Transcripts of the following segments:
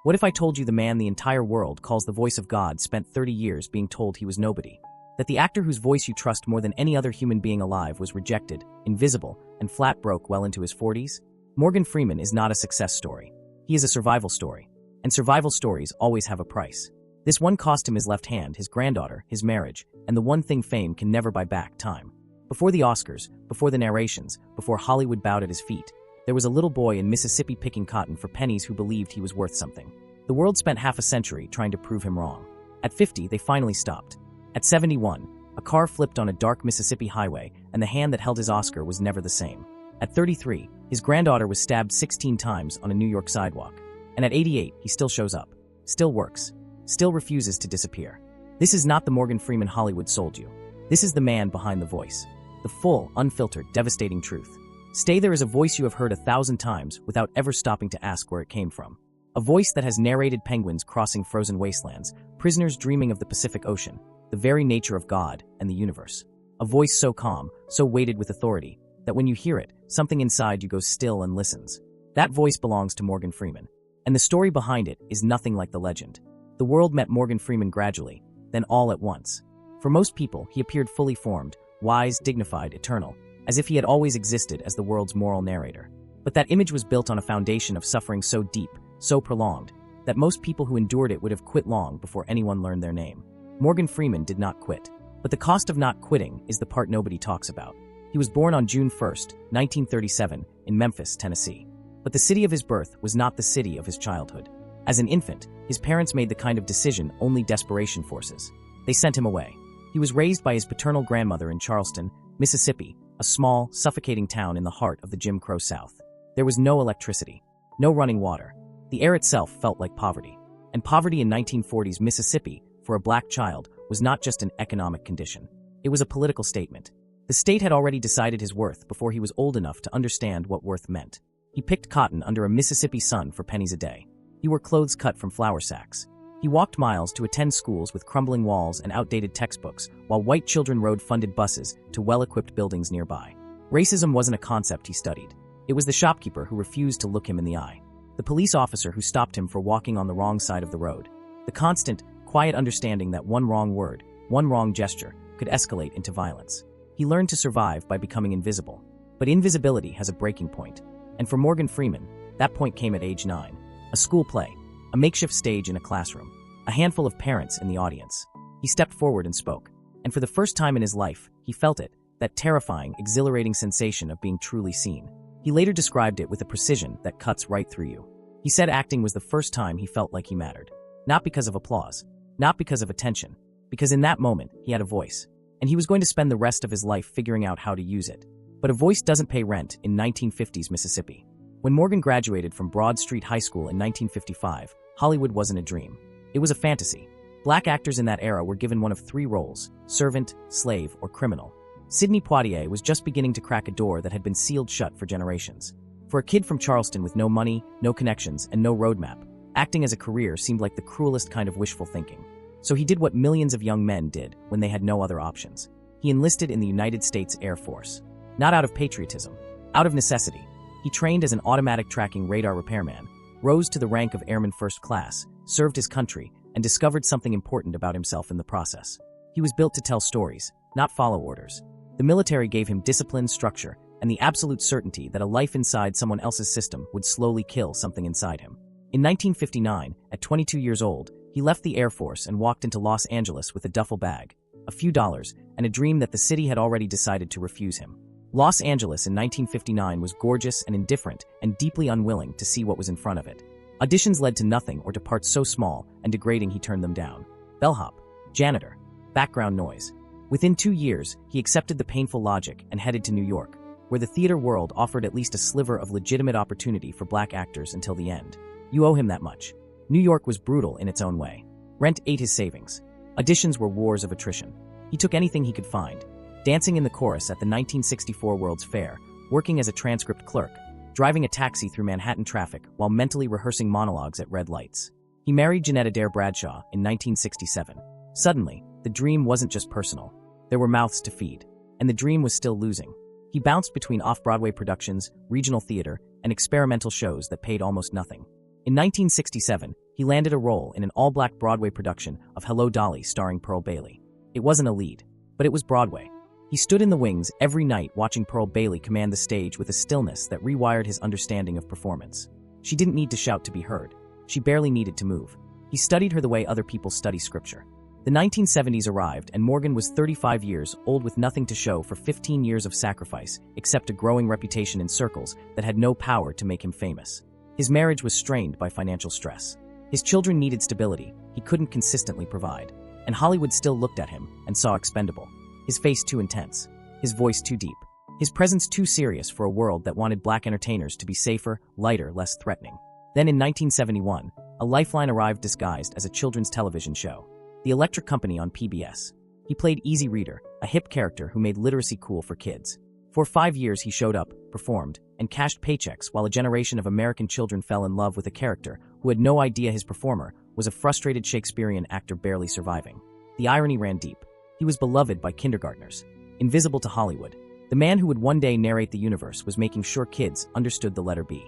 What if I told you the man the entire world calls the voice of God spent 30 years being told he was nobody? That the actor whose voice you trust more than any other human being alive was rejected, invisible, and flat broke well into his 40s? Morgan Freeman is not a success story. He is a survival story. And survival stories always have a price. This one cost him his left hand, his granddaughter, his marriage, and the one thing fame can never buy back: time. Before the Oscars, before the narrations, before Hollywood bowed at his feet, there was a little boy in Mississippi picking cotton for pennies who believed he was worth something. The world spent half a century trying to prove him wrong. At 50, they finally stopped. At 71, a car flipped on a dark Mississippi highway, and the hand that held his Oscar was never the same. At 33, his granddaughter was stabbed 16 times on a New York sidewalk. And at 88, he still shows up, still works, still refuses to disappear. This is not the Morgan Freeman Hollywood sold you. This is the man behind the voice. The full, unfiltered, devastating truth. Stay There is a voice you have heard 1,000 times without ever stopping to ask where it came from. A voice that has narrated penguins crossing frozen wastelands, prisoners dreaming of the Pacific Ocean, the very nature of God and the universe. A voice so calm, so weighted with authority, that when you hear it, something inside you goes still and listens. That voice belongs to Morgan Freeman. And the story behind it is nothing like the legend. The world met Morgan Freeman gradually, then all at once. For most people, he appeared fully formed, wise, dignified, eternal, as if he had always existed as the world's moral narrator. But that image was built on a foundation of suffering so deep, so prolonged, that most people who endured it would have quit long before anyone learned their name. Morgan Freeman did not quit. But the cost of not quitting is the part nobody talks about. He was born on June 1, 1937, in Memphis, Tennessee. But the city of his birth was not the city of his childhood. As an infant, his parents made the kind of decision only desperation forces. They sent him away. He was raised by his paternal grandmother in Charleston, Mississippi, a small, suffocating town in the heart of the Jim Crow South. There was no electricity, no running water. The air itself felt like poverty. And poverty in 1940s Mississippi, for a black child, was not just an economic condition. It was a political statement. The state had already decided his worth before he was old enough to understand what worth meant. He picked cotton under a Mississippi sun for pennies a day. He wore clothes cut from flour sacks. He walked miles to attend schools with crumbling walls and outdated textbooks, while white children rode funded buses to well-equipped buildings nearby. Racism wasn't a concept he studied. It was the shopkeeper who refused to look him in the eye. The police officer who stopped him for walking on the wrong side of the road. The constant, quiet understanding that one wrong word, one wrong gesture, could escalate into violence. He learned to survive by becoming invisible. But invisibility has a breaking point. And for Morgan Freeman, that point came at age 9. A school play, a makeshift stage in a classroom, a handful of parents in the audience. He stepped forward and spoke. And for the first time in his life, he felt it, that terrifying, exhilarating sensation of being truly seen. He later described it with a precision that cuts right through you. He said acting was the first time he felt like he mattered. Not because of applause, not because of attention, because in that moment, he had a voice. And he was going to spend the rest of his life figuring out how to use it. But a voice doesn't pay rent in 1950s Mississippi. When Morgan graduated from Broad Street High School in 1955, Hollywood wasn't a dream. It was a fantasy. Black actors in that era were given one of 3 roles: servant, slave, or criminal. Sidney Poitier was just beginning to crack a door that had been sealed shut for generations. For a kid from Charleston with no money, no connections, and no roadmap, acting as a career seemed like the cruelest kind of wishful thinking. So he did what millions of young men did when they had no other options. He enlisted in the United States Air Force. Not out of patriotism, out of necessity. He trained as an automatic tracking radar repairman, rose to the rank of Airman First Class, served his country, and discovered something important about himself in the process. He was built to tell stories, not follow orders. The military gave him discipline, structure, and the absolute certainty that a life inside someone else's system would slowly kill something inside him. In 1959, at 22 years old, he left the Air Force and walked into Los Angeles with a duffel bag, a few dollars, and a dream that the city had already decided to refuse him. Los Angeles in 1959 was gorgeous and indifferent and deeply unwilling to see what was in front of it. Auditions led to nothing or to parts so small and degrading he turned them down. Bellhop, janitor, background noise. Within 2 years, he accepted the painful logic and headed to New York, where the theater world offered at least a sliver of legitimate opportunity for black actors until the end. You owe him that much. New York was brutal in its own way. Rent ate his savings. Auditions were wars of attrition. He took anything he could find. Dancing in the chorus at the 1964 World's Fair, working as a transcript clerk, driving a taxi through Manhattan traffic while mentally rehearsing monologues at red lights. He married Janetta Dare Bradshaw in 1967. Suddenly, the dream wasn't just personal. There were mouths to feed, and the dream was still losing. He bounced between off-Broadway productions, regional theater, and experimental shows that paid almost nothing. In 1967, he landed a role in an all-black Broadway production of Hello, Dolly starring Pearl Bailey. It wasn't a lead, but it was Broadway. He stood in the wings every night watching Pearl Bailey command the stage with a stillness that rewired his understanding of performance. She didn't need to shout to be heard. She barely needed to move. He studied her the way other people study scripture. The 1970s arrived and Morgan was 35 years old with nothing to show for 15 years of sacrifice except a growing reputation in circles that had no power to make him famous. His marriage was strained by financial stress. His children needed stability he couldn't consistently provide, and Hollywood still looked at him and saw expendable. His face too intense, his voice too deep, his presence too serious for a world that wanted black entertainers to be safer, lighter, less threatening. Then in 1971, a lifeline arrived disguised as a children's television show, The Electric Company on PBS. He played Easy Reader, a hip character who made literacy cool for kids. For 5 years he showed up, performed, and cashed paychecks while a generation of American children fell in love with a character who had no idea his performer was a frustrated Shakespearean actor barely surviving. The irony ran deep. He was beloved by kindergartners. Invisible to Hollywood, the man who would one day narrate the universe was making sure kids understood the letter B.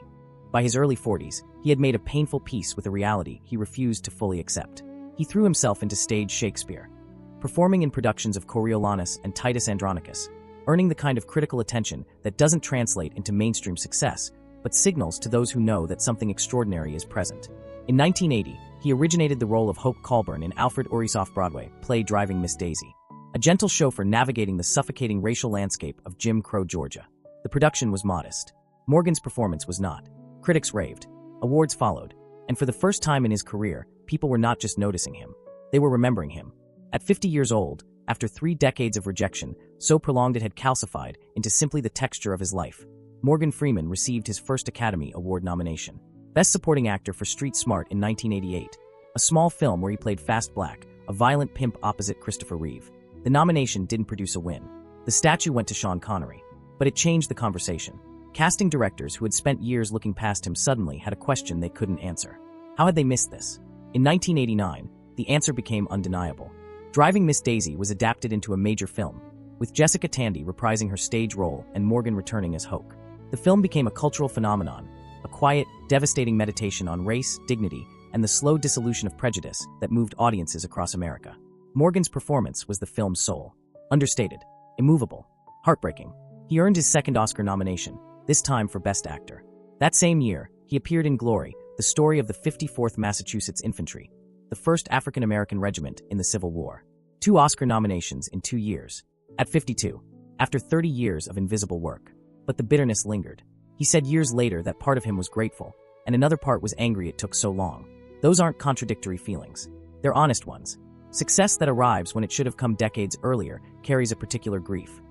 By his early 40s, he had made a painful peace with a reality he refused to fully accept. He threw himself into stage Shakespeare, performing in productions of Coriolanus and Titus Andronicus, earning the kind of critical attention that doesn't translate into mainstream success, but signals to those who know that something extraordinary is present. In 1980, he originated the role of Hope Colburn in Alfred Ury's off-Broadway play Driving Miss Daisy, a gentle chauffeur navigating the suffocating racial landscape of Jim Crow, Georgia. The production was modest. Morgan's performance was not. Critics raved. Awards followed. And for the first time in his career, people were not just noticing him. They were remembering him. At 50 years old, after 3 decades of rejection, so prolonged it had calcified into simply the texture of his life, Morgan Freeman received his first Academy Award nomination. Best Supporting Actor for Street Smart in 1988, a small film where he played Fast Black, a violent pimp opposite Christopher Reeve. The nomination didn't produce a win. The statue went to Sean Connery. But it changed the conversation. Casting directors who had spent years looking past him suddenly had a question they couldn't answer. How had they missed this? In 1989, the answer became undeniable. Driving Miss Daisy was adapted into a major film, with Jessica Tandy reprising her stage role and Morgan returning as Hoke. The film became a cultural phenomenon, a quiet, devastating meditation on race, dignity, and the slow dissolution of prejudice that moved audiences across America. Morgan's performance was the film's soul. Understated, immovable, heartbreaking. He earned his second Oscar nomination, this time for Best Actor. That same year, he appeared in Glory, the story of the 54th Massachusetts Infantry, the first African-American regiment in the Civil War. 2 Oscar nominations in 2 years. At 52, after 30 years of invisible work. But the bitterness lingered. He said years later that part of him was grateful, and another part was angry it took so long. Those aren't contradictory feelings. They're honest ones. Success that arrives when it should have come decades earlier carries a particular grief.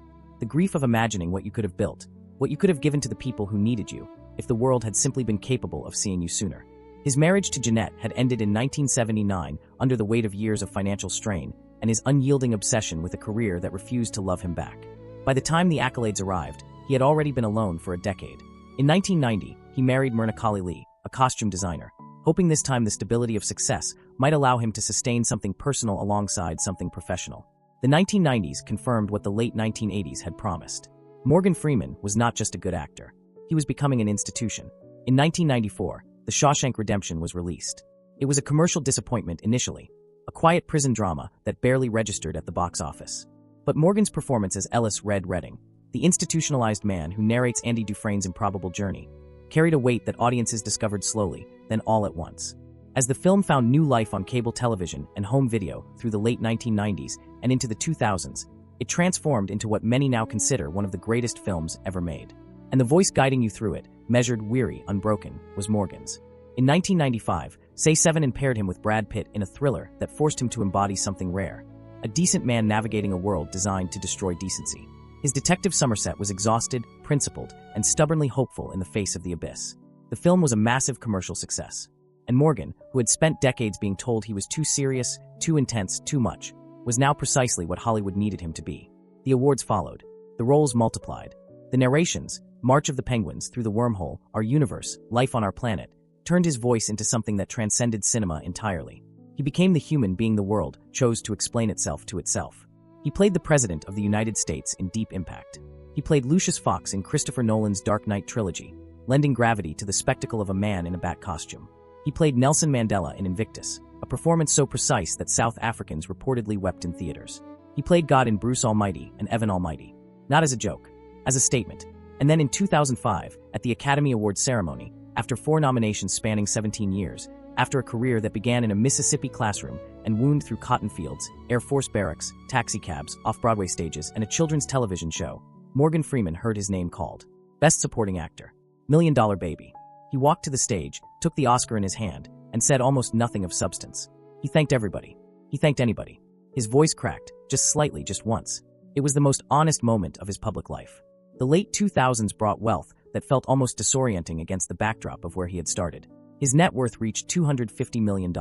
The grief of imagining what you could have built, what you could have given to the people who needed you, if the world had simply been capable of seeing you sooner. His marriage to Jeanette had ended in 1979 under the weight of years of financial strain and his unyielding obsession with a career that refused to love him back. By the time the accolades arrived, he had already been alone for a decade. In 1990, he married Myrna Colley Lee, a costume designer, hoping this time the stability of success might allow him to sustain something personal alongside something professional. The 1990s confirmed what the late 1980s had promised. Morgan Freeman was not just a good actor. He was becoming an institution. In 1994, The Shawshank Redemption was released. It was a commercial disappointment initially, a quiet prison drama that barely registered at the box office. But Morgan's performance as Ellis Red Redding, the institutionalized man who narrates Andy Dufresne's improbable journey, carried a weight that audiences discovered slowly, then all at once. As the film found new life on cable television and home video through the late 1990s and into the 2000s, it transformed into what many now consider one of the greatest films ever made. And the voice guiding you through it, measured, weary, unbroken, was Morgan's. In 1995, Say 7 paired him with Brad Pitt in a thriller that forced him to embody something rare, a decent man navigating a world designed to destroy decency. His detective Somerset was exhausted, principled, and stubbornly hopeful in the face of the abyss. The film was a massive commercial success. And Morgan, who had spent decades being told he was too serious, too intense, too much, was now precisely what Hollywood needed him to be. The awards followed. The roles multiplied. The narrations, March of the Penguins, Through the Wormhole, Our Universe, Life on Our Planet, turned his voice into something that transcended cinema entirely. He became the human being the world chose to explain itself to itself. He played the President of the United States in Deep Impact. He played Lucius Fox in Christopher Nolan's Dark Knight trilogy, lending gravity to the spectacle of a man in a bat costume. He played Nelson Mandela in Invictus, a performance so precise that South Africans reportedly wept in theaters. He played God in Bruce Almighty and Evan Almighty. Not as a joke, as a statement. And then in 2005, at the Academy Awards ceremony, after 4 nominations spanning 17 years, after a career that began in a Mississippi classroom and wound through cotton fields, Air Force barracks, taxicabs, off-Broadway stages, and a children's television show, Morgan Freeman heard his name called. Best Supporting Actor. $1 Million Baby. He walked to the stage, took the Oscar in his hand, and said almost nothing of substance. He thanked everybody. He thanked anybody. His voice cracked, just slightly, just once. It was the most honest moment of his public life. The late 2000s brought wealth that felt almost disorienting against the backdrop of where he had started. His net worth reached $250 million.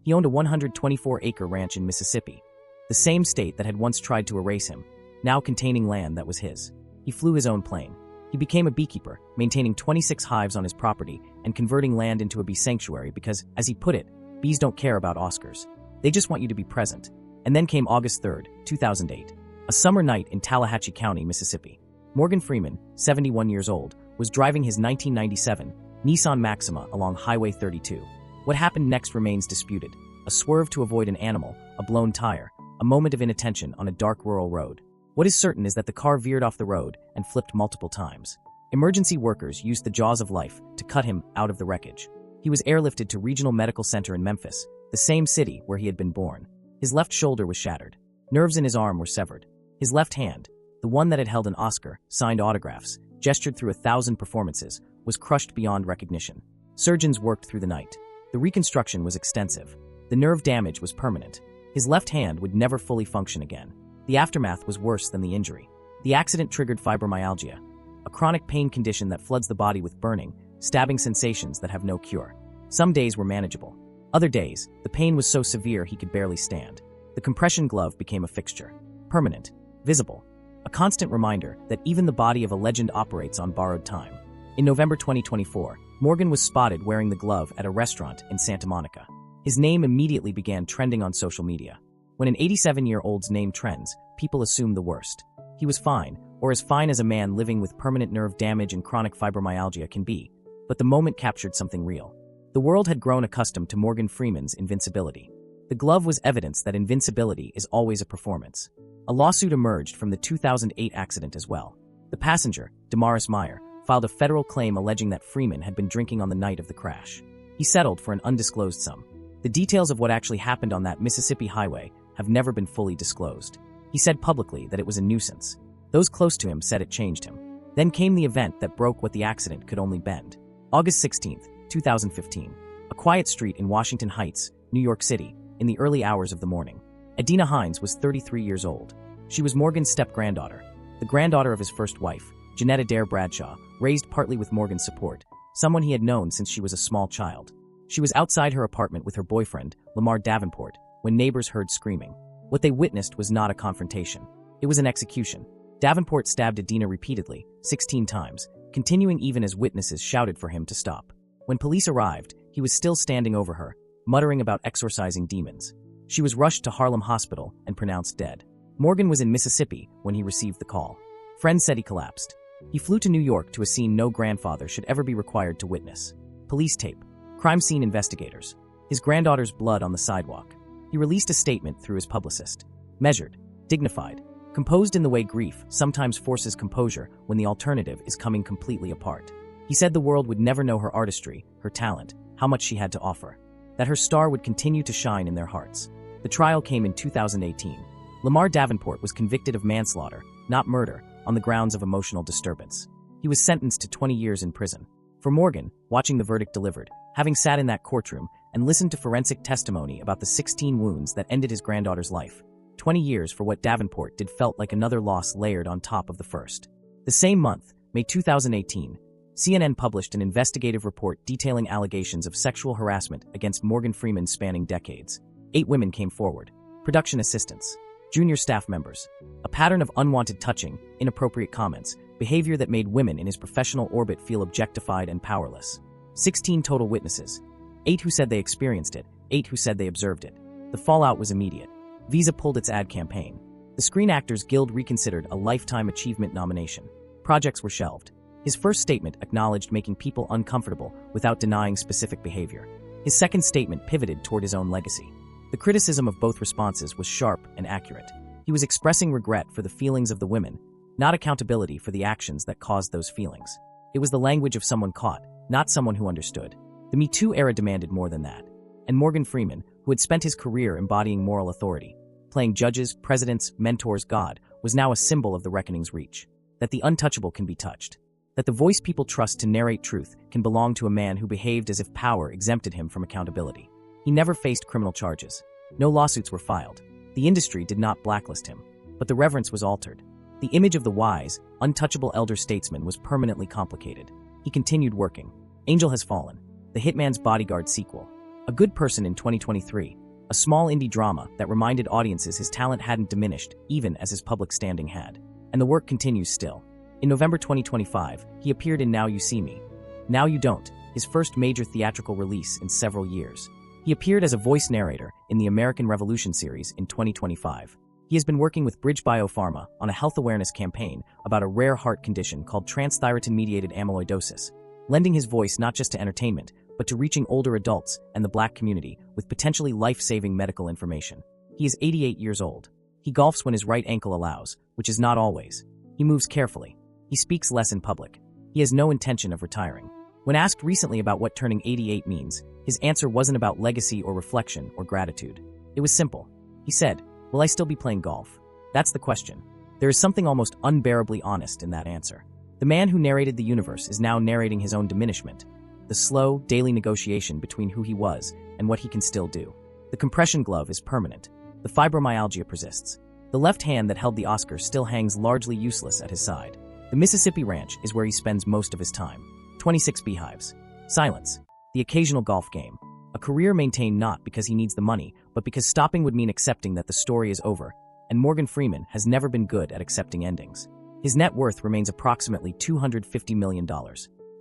He owned a 124-acre ranch in Mississippi, the same state that had once tried to erase him, now containing land that was his. He flew his own plane. He became a beekeeper, maintaining 26 hives on his property and converting land into a bee sanctuary because, as he put it, bees don't care about Oscars. They just want you to be present. And then came August 3, 2008, a summer night in Tallahatchie County, Mississippi. Morgan Freeman, 71 years old, was driving his 1997 Nissan Maxima along Highway 32. What happened next remains disputed. A swerve to avoid an animal, a blown tire, a moment of inattention on a dark rural road. What is certain is that the car veered off the road and flipped multiple times. Emergency workers used the jaws of life to cut him out of the wreckage. He was airlifted to Regional Medical Center in Memphis, the same city where he had been born. His left shoulder was shattered. Nerves in his arm were severed. His left hand, the one that had held an Oscar, signed autographs, gestured through 1,000 performances, was crushed beyond recognition. Surgeons worked through the night. The reconstruction was extensive. The nerve damage was permanent. His left hand would never fully function again. The aftermath was worse than the injury. The accident triggered fibromyalgia, a chronic pain condition that floods the body with burning, stabbing sensations that have no cure. Some days were manageable. Other days, the pain was so severe he could barely stand. The compression glove became a fixture. Permanent. Visible. A constant reminder that even the body of a legend operates on borrowed time. In November 2024, Morgan was spotted wearing the glove at a restaurant in Santa Monica. His name immediately began trending on social media. When an 87-year-old's name trends, people assume the worst. He was fine, or as fine as a man living with permanent nerve damage and chronic fibromyalgia can be. But the moment captured something real. The world had grown accustomed to Morgan Freeman's invincibility. The glove was evidence that invincibility is always a performance. A lawsuit emerged from the 2008 accident as well. The passenger, Damaris Meyer, filed a federal claim alleging that Freeman had been drinking on the night of the crash. He settled for an undisclosed sum. The details of what actually happened on that Mississippi highway have never been fully disclosed. He said publicly that it was a nuisance. Those close to him said it changed him. Then came the event that broke what the accident could only bend. August 16, 2015. A quiet street in Washington Heights, New York City, in the early hours of the morning. Adina Hines was 33 years old. She was Morgan's step-granddaughter, the granddaughter of his first wife, Janetta Dare Bradshaw, raised partly with Morgan's support, someone he had known since she was a small child. She was outside her apartment with her boyfriend, Lamar Davenport, when neighbors heard screaming. What they witnessed was not a confrontation. It was an execution. Davenport stabbed Adina repeatedly, 16 times, continuing even as witnesses shouted for him to stop. When police arrived, he was still standing over her, muttering about exorcising demons. She was rushed to Harlem Hospital and pronounced dead. Morgan was in Mississippi when he received the call. Friends said he collapsed. He flew to New York to a scene no grandfather should ever be required to witness. Police tape. Crime scene investigators. His granddaughter's blood on the sidewalk. He released a statement through his publicist. Measured. Dignified. Composed in the way grief sometimes forces composure when the alternative is coming completely apart. He said the world would never know her artistry, her talent, how much she had to offer. That her star would continue to shine in their hearts. The trial came in 2018. Lamar Davenport was convicted of manslaughter, not murder, on the grounds of emotional disturbance. He was sentenced to 20 years in prison. For Morgan, watching the verdict delivered, having sat in that courtroom and listened to forensic testimony about the 16 wounds that ended his granddaughter's life, 20 years for what Davenport did felt like another loss layered on top of the first. The same month, May 2018, CNN published an investigative report detailing allegations of sexual harassment against Morgan Freeman spanning decades. 8 women came forward. Production assistants. Junior staff members. A pattern of unwanted touching, inappropriate comments, behavior that made women in his professional orbit feel objectified and powerless. 16 total witnesses. 8 who said they experienced it, 8 who said they observed it. The fallout was immediate. Visa pulled its ad campaign. The Screen Actors Guild reconsidered a Lifetime Achievement nomination. Projects were shelved. His first statement acknowledged making people uncomfortable without denying specific behavior. His second statement pivoted toward his own legacy. The criticism of both responses was sharp and accurate. He was expressing regret for the feelings of the women, not accountability for the actions that caused those feelings. It was the language of someone caught, not someone who understood. The Me Too era demanded more than that. And Morgan Freeman, who had spent his career embodying moral authority, playing judges, presidents, mentors, God, was now a symbol of the reckoning's reach. That the untouchable can be touched. That the voice people trust to narrate truth can belong to a man who behaved as if power exempted him from accountability. He never faced criminal charges. No lawsuits were filed. The industry did not blacklist him. But the reverence was altered. The image of the wise, untouchable elder statesman was permanently complicated. He continued working. Angel Has Fallen, The Hitman's Bodyguard sequel. A Good Person in 2023, a small indie drama that reminded audiences his talent hadn't diminished, even as his public standing had. And the work continues still. In November 2025, he appeared in Now You See Me, Now You Don't, his first major theatrical release in several years. He appeared as a voice narrator in the American Revolution series in 2025. He has been working with Bridge Biopharma on a health awareness campaign about a rare heart condition called transthyretin-mediated amyloidosis, lending his voice not just to entertainment, but to reaching older adults and the Black community with potentially life-saving medical information. He is 88 years old. He golfs when his right ankle allows, which is not always. He moves carefully. He speaks less in public. He has no intention of retiring. When asked recently about what turning 88 means, his answer wasn't about legacy or reflection or gratitude. It was simple. He said, "Will I still be playing golf?" That's the question. There is something almost unbearably honest in that answer. The man who narrated the universe is now narrating his own diminishment, the slow, daily negotiation between who he was and what he can still do. The compression glove is permanent. The fibromyalgia persists. The left hand that held the Oscar still hangs largely useless at his side. The Mississippi Ranch is where he spends most of his time. 26 beehives. Silence. The occasional golf game. A career maintained not because he needs the money, but because stopping would mean accepting that the story is over, and Morgan Freeman has never been good at accepting endings. His net worth remains approximately $250 million.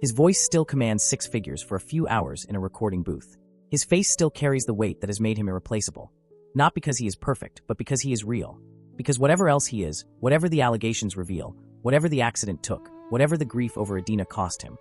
His voice still commands six figures for a few hours in a recording booth. His face still carries the weight that has made him irreplaceable. Not because he is perfect, but because he is real. Because whatever else he is, whatever the allegations reveal, whatever the accident took, whatever the grief over Adina cost him,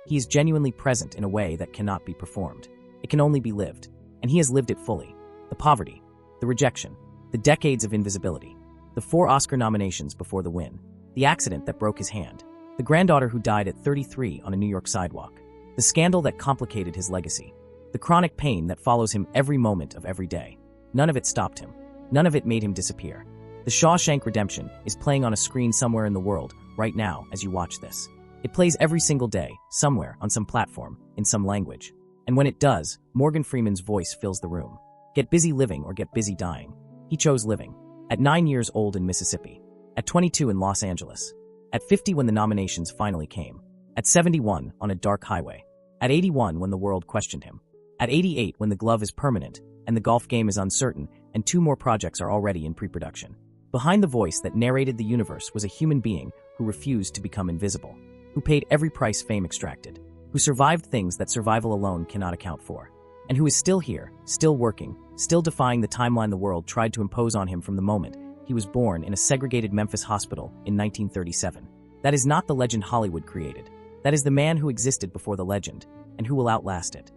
he is genuinely present in a way that cannot be performed. It can only be lived, and he has lived it fully. The poverty, the rejection, the decades of invisibility, the 4 Oscar nominations before the win, the accident that broke his hand, the granddaughter who died at 33 on a New York sidewalk, the scandal that complicated his legacy, the chronic pain that follows him every moment of every day. None of it stopped him. None of it made him disappear. The Shawshank Redemption is playing on a screen somewhere in the world right now as you watch this. It plays every single day, somewhere, on some platform, in some language. And when it does, Morgan Freeman's voice fills the room. Get busy living or get busy dying. He chose living. At 9 years old in Mississippi. At 22 in Los Angeles. At 50 when the nominations finally came. At 71 on a dark highway. At 81 when the world questioned him. At 88 when the glove is permanent and the golf game is uncertain and 2 more projects are already in pre-production. Behind the voice that narrated the universe was a human being who refused to become invisible, who paid every price fame extracted, who survived things that survival alone cannot account for, and who is still here, still working, still defying the timeline the world tried to impose on him from the moment he was born in a segregated Memphis hospital in 1937. That is not the legend Hollywood created. That is the man who existed before the legend, and who will outlast it.